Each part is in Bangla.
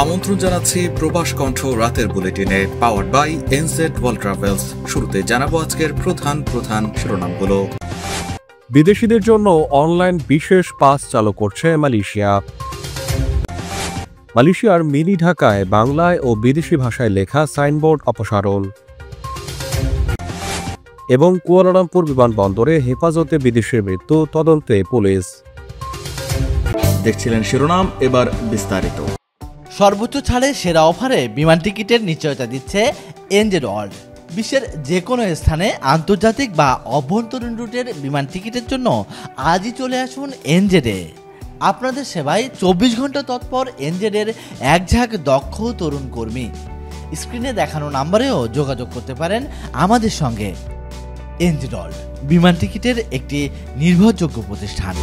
আমন্ত্রণ জানাচ্ছি প্রবাস কণ্ঠ রাতের বুলেটিনে, powered by NZ world travels. শুরুতে জানাবো আজকের প্রধান শিরোনামগুলো। বিদেশিদের জন্য অনলাইন বিশেষ পাস চালু করছে মালয়েশিয়া। মালয়েশিয়ার মিনি ঢাকায় বাংলায় ও বিদেশি ভাষায় লেখা সাইনবোর্ড অপসারণ। এবং কুয়ালালামপুর বিমানবন্দরে হেফাজতে বিদেশির মৃত্যু, তদন্তে পুলিশ। দেখছিলেন শিরোনাম, এবার বিস্তারিত। সর্বোচ্চ ছাড়ে সেরা অফারে বিমান টিকিটের নিশ্চয়তা দিচ্ছে এনজেড ওয়ার্ল্ড। বিশ্বের যে কোনো স্থানে আন্তর্জাতিক বা অভ্যন্তরীণ রুটের বিমান টিকিটের জন্য আজই চলে আসুন এনজেডে। আপনাদের সেবায় 24 ঘন্টা তৎপর এনজেডের একঝাঁক দক্ষ তরুণ কর্মী। স্ক্রিনে দেখানো নাম্বারেও যোগাযোগ করতে পারেন আমাদের সঙ্গে। এনজেড ওয়ার্ল্ড, বিমান টিকিটের একটি নির্ভরযোগ্য প্রতিষ্ঠান।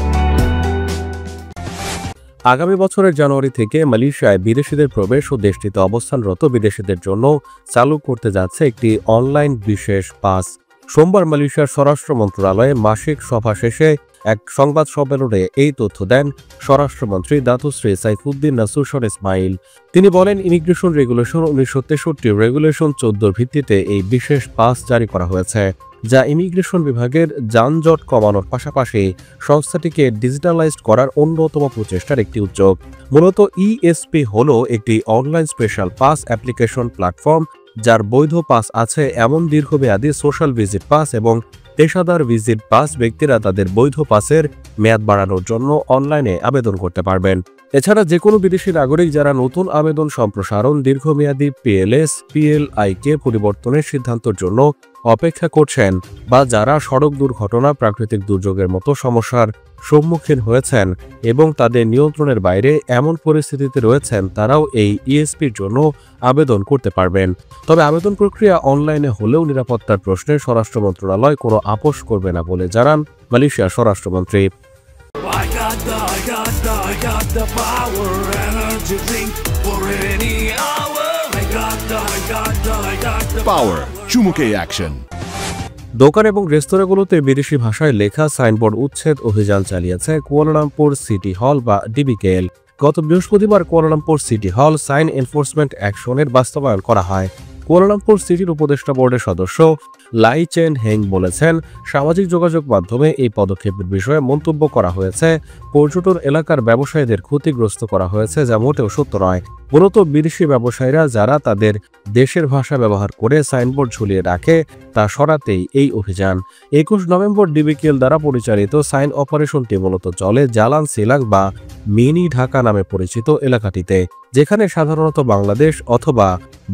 আগামী বছরের জানুয়ারি থেকে মালয়েশিয়ায় বিদেশিদের প্রবেশ ও দেশটিতে অবস্থানরত বিদেশিদের জন্য চালু করতে যাচ্ছে একটি অনলাইন বিশেষ পাস। সোমবার মালয়েশিয়ার স্বরাষ্ট্র মন্ত্রণালয়ে মাসিক সভা শেষে এক সংবাদ সম্মেলনে এই তথ্য দেন স্বরাষ্ট্রমন্ত্রী দাতুশ্রী সাইফুদ্দিন নাসুরশন ইসমাইল। তিনি বলেন, ইমিগ্রেশন রেগুলেশন 1963 রেগুলেশন 14 ভিত্তিতে এই বিশেষ পাস জারি করা হয়েছে, যা ইমিগ্রেশন বিভাগের যানজট কমানোর পাশাপাশি সংস্থাটিকে ডিজিটালাইজড করার অন্যতম প্রচেষ্টার একটি উদ্যোগ। মূলত ইএসপি হল একটি online special pass application platform, যার বৈধ পাস আছে এমন দীর্ঘমেয়াদী সোশ্যাল ভিজিট পাস এবং পেশাদার ভিজিট পাস ব্যক্তিরা তাদের বৈধ পাসের মেয়াদ বাড়ানোর জন্য অনলাইনে আবেদন করতে পারবেন। এছাড়া যে কোনো বিদেশি নাগরিক যারা নতুন আবেদন সম্প্রসারণ, দীর্ঘমেয়াদী পিএলএস, পিএলআইকে পরিবর্তনের সিদ্ধান্তের জন্য অপেক্ষা করছেন বা যারা সড়ক দুর্ঘটনা, প্রাকৃতিক দুর্যোগের মতো সমস্যার সম্মুখীন হয়েছেন এবং তাদের নিয়ন্ত্রণের বাইরে এমন পরিস্থিতিতে রয়েছেন, তারাও এই ইএসপির জন্য আবেদন করতে পারবেন। তবে আবেদন প্রক্রিয়া অনলাইনে হলেও নিরাপত্তার প্রশ্নে স্বরাষ্ট্র মন্ত্রণালয় কোনো আপোষ করবে না বলে জানান মালয়েশিয়ার স্বরাষ্ট্রমন্ত্রী। দোকান এবং রেস্তোরাঁগুলোতে বিদেশি ভাষায় লেখা সাইনবোর্ড উচ্ছেদ অভিযান চালিয়েছে কুয়ালালামপুর সিটি হল বা ডিবিকেএল। গত বৃহস্পতিবার কুয়ালালামপুর সিটি হল সাইন এনফোর্সমেন্ট অ্যাকশনের বাস্তবায়ন করা হয়। কুয়ালালামপুর সিটির উপদেষ্টা বোর্ডের সদস্য লাই চেন হেং বলেছেন, সামাজিক যোগাযোগ মাধ্যমে এই পদক্ষেপের বিষয়ে মন্তব্য করা হয়েছে, পর্যটন এলাকার ব্যবসায়ীদের ক্ষতিগ্রস্ত করা হয়েছে, যা মোটেও সত্য নয়। মূলত বিদেশি ব্যবসায়ীরা যারা তাদের দেশের ভাষা ব্যবহার করে সাইনবোর্ড ঝুলিয়ে রাখে তা সরাতেই এই অভিযান। 21 নভেম্বর ডিবিকেএল দ্বারা পরিচালিত সাইন অপারেশনটি মূলত চলে জালান সিলাং বা মিনি ঢাকা নামে পরিচিত এলাকাটিতে, যেখানে সাধারণত বাংলাদেশ অথবা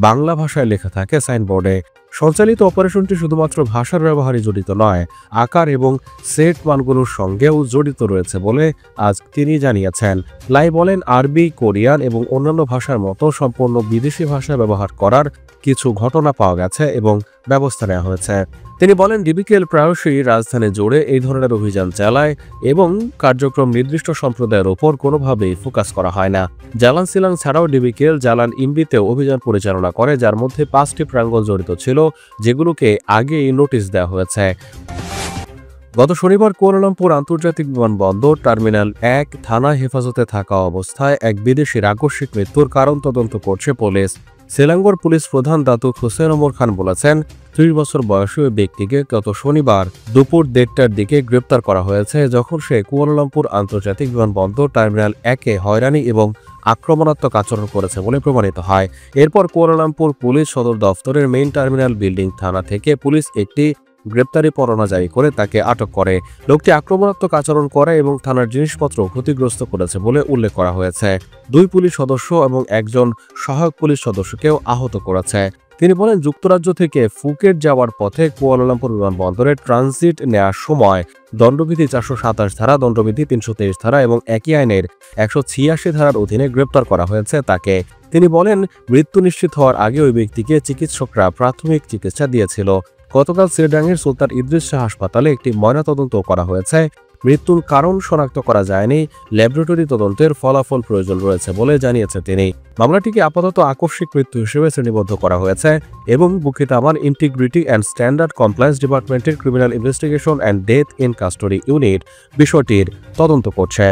বাংলা ভাষায় লেখা থাকে সাইনবোর্ডে। সঞ্চালিত অপারেশনটি শুধুমাত্র ভাষার ব্যবহারে জড়িত নয়, আকার এবং সেট মানগুলোর সঙ্গেও জড়িত রয়েছে বলে আজ তিনি জানিয়েছেন। লাই বলেন, আরবি, কোরিয়ান এবং অন্যান্য ভাষার মতো সম্পূর্ণ বিদেশি ভাষা ব্যবহার করার কিছু ঘটনা পাওয়া গেছে এবং ব্যবস্থা নেওয়া হয়েছে। তিনি বলেন, ডিবিকেএল প্রায়শই রাজধানী জুড়ে এই ধরনের অভিযান চালায় এবং কার্যক্রম নির্দিষ্ট সম্প্রদায়ের ওপর কোনোভাবেই ফোকাস করা হয় না। জালান সিলাং ছাড়াও ডিবিকেএল জালান ইম্বিতেও অভিযান পরিচালনা করে, যার মধ্যে 5টি প্রাঙ্গণ জড়িত ছিল, যেগুলোকে আগেই নোটিশ দেওয়া হয়েছে। গত শনিবার কুয়ালালামপুর আন্তর্জাতিক বিমানবন্দর টার্মিনাল 1 থানা হেফাজতে থাকা অবস্থায় এক বিদেশির আকস্মিক মৃত্যুর কারণ তদন্ত করছে পুলিশ। সেলাঙ্গর পুলিশ প্রধান দাতুক হোসেন ওমর খান বলেছেন, 30 বছর বয়সী ওই ব্যক্তিকে গত শনিবার দুপুর 1:30টার দিকে গ্রেপ্তার করা হয়েছে, যখন সে কুয়ালালামপুর আন্তর্জাতিক বিমানবন্দর টার্মিনাল 1-এ হয়রানি এবং আক্রমণাত্মক আচরণ করেছে বলে প্রমাণিত হয়। এরপর কুয়ালালামপুর পুলিশ সদর দফতরের মেইন টার্মিনাল বিল্ডিং থানা থেকে পুলিশ একটি গ্রেপ্তারি পরোয়ানা জারি করে তাকে আটক করে। লোকটি আক্রমণাত্মক আচরণ করে এবং থানার জিনিসপত্র ক্ষতিগ্রস্ত করেছে বলে উল্লেখ করা হয়েছে। 2 পুলিশ সদস্য এবং একজন সহায়ক পুলিশ সদস্যকেও আহত করেছে। তিনি বলেন, যুক্তরাজ্য থেকে ফুকেট যাওয়ার পথে কুয়ালালামপুর বিমানবন্দরে ট্রানজিট নেওয়ার সময় দণ্ডবিধি 427 ধারা, দণ্ডবিধি 323 ধারা এবং একই আইনের 186 ধারার অধীনে গ্রেপ্তার করা হয়েছে তাকে। তিনি বলেন, মৃত্যু নিশ্চিত হওয়ার আগে ওই ব্যক্তিকে চিকিৎসকরা প্রাথমিক চিকিৎসা দিয়েছিল। গতকাল সিরডাঙ্গের সুলতান ইদ্রিস শাহ হাসপাতালে একটি ময়নাতদন্ত করা হয়েছে। মৃত্যুর কারণ শনাক্ত করা যায়নি, ল্যাবরেটরি তদন্তের ফলাফল প্রয়োজন রয়েছে বলে জানিয়েছে তিনি। মামলাটিকে আপাতত আকস্মিক মৃত্যু হিসেবে শ্রেণীবদ্ধ করা হয়েছে এবং বুকিত আমার ইন্টিগ্রিটি অ্যান্ড স্ট্যান্ডার্ড কমপ্লায়েন্স ডিপার্টমেন্টের criminal investigation and death in custody unit বিষয়টির তদন্ত করছে।